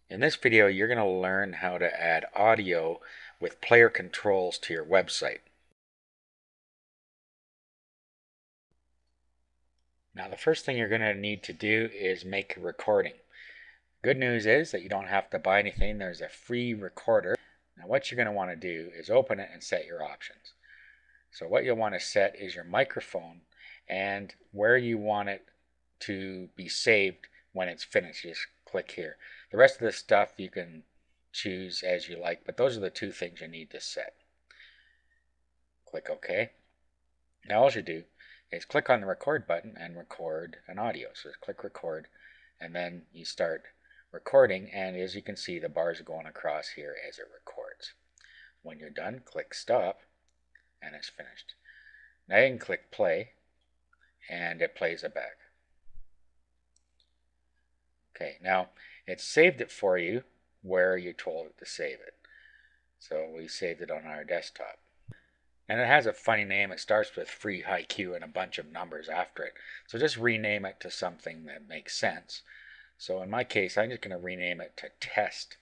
In this video, you're going to learn how to add audio with player controls to your website. Now, the first thing you're going to need to do is make a recording. Good news is that you don't have to buy anything. There's a free recorder. Now, what you're going to want to do is open it and set your options. So what you'll want to set is your microphone and where you want it to be saved when it's finished. Just click here. The rest of the stuff you can choose as you like, but those are the two things you need to set. Click OK. Now all you do is click on the record button and record an audio. So just click record and then you start recording, and as you can see, the bars are going across here as it records. When you're done, click stop and it's finished. Now you can click play and it plays it back. Okay, now it saved it for you where you told it to save it. So we saved it on our desktop. And it has a funny name. It starts with free HiQ and a bunch of numbers after it. So just rename it to something that makes sense. So in my case, I'm just going to rename it to test.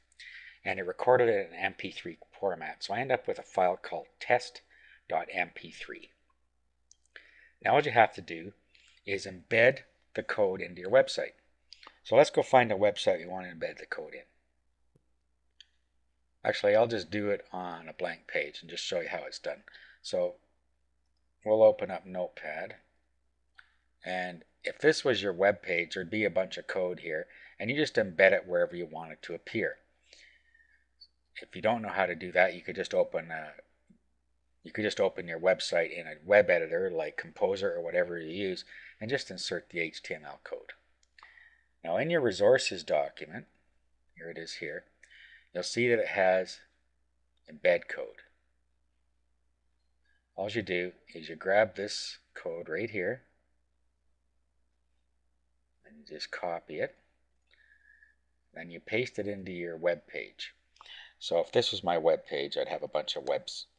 And it recorded it in MP3 format. So I end up with a file called test.mp3. Now what you have to do is embed the code into your website. So let's go find a website you want to embed the code in. Actually, I'll just do it on a blank page and just show you how it's done. So we'll open up Notepad, and if this was your web page, there'd be a bunch of code here, and you just embed it wherever you want it to appear. If you don't know how to do that, you could just open your website in a web editor like Composer or whatever you use, and just insert the HTML code. Now in your resources document, here it is here, you'll see that it has embed code. All you do is you grab this code right here and you just copy it. Then you paste it into your web page. So if this was my web page, I'd have a bunch of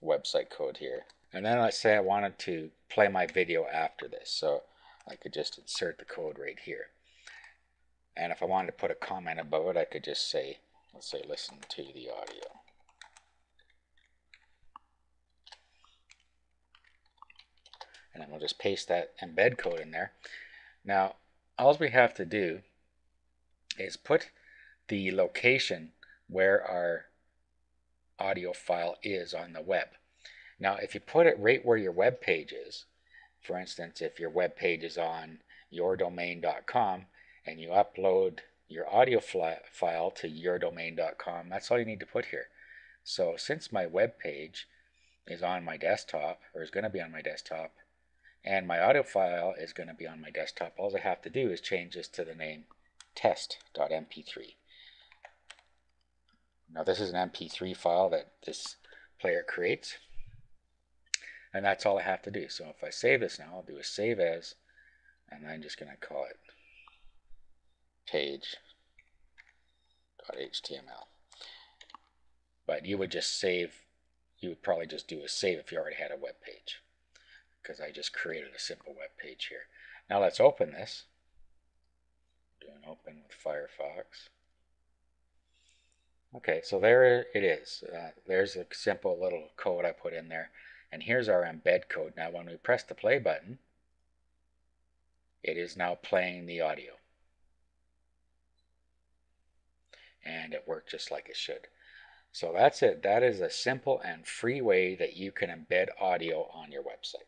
website code here. And then let's say I wanted to play my video after this. So I could just insert the code right here. And if I wanted to put a comment above it, I could just say, let's say, listen to the audio. And then we'll just paste that embed code in there. Now, all we have to do is put the location where our audio file is on the web. Now, if you put it right where your web page is, for instance, if your web page is on yourdomain.com and you upload your audio file to yourdomain.com, that's all you need to put here. So since my web page is on my desktop, or is going to be on my desktop, and my audio file is going to be on my desktop, all I have to do is change this to the name test.mp3. Now this is an MP3 file that this player creates, and that's all I have to do. So if I save this now, I'll do a save as, and I'm just going to call it page.html. But you would probably just do a save if you already had a web page, because I just created a simple web page here. Now let's open this. Do an open with Firefox. Okay, so there it is. There's a simple little code I put in there. And here's our embed code. Now when we press the play button, it is now playing the audio. And it worked just like it should. So that's it. That is a simple and free way that you can embed audio on your website.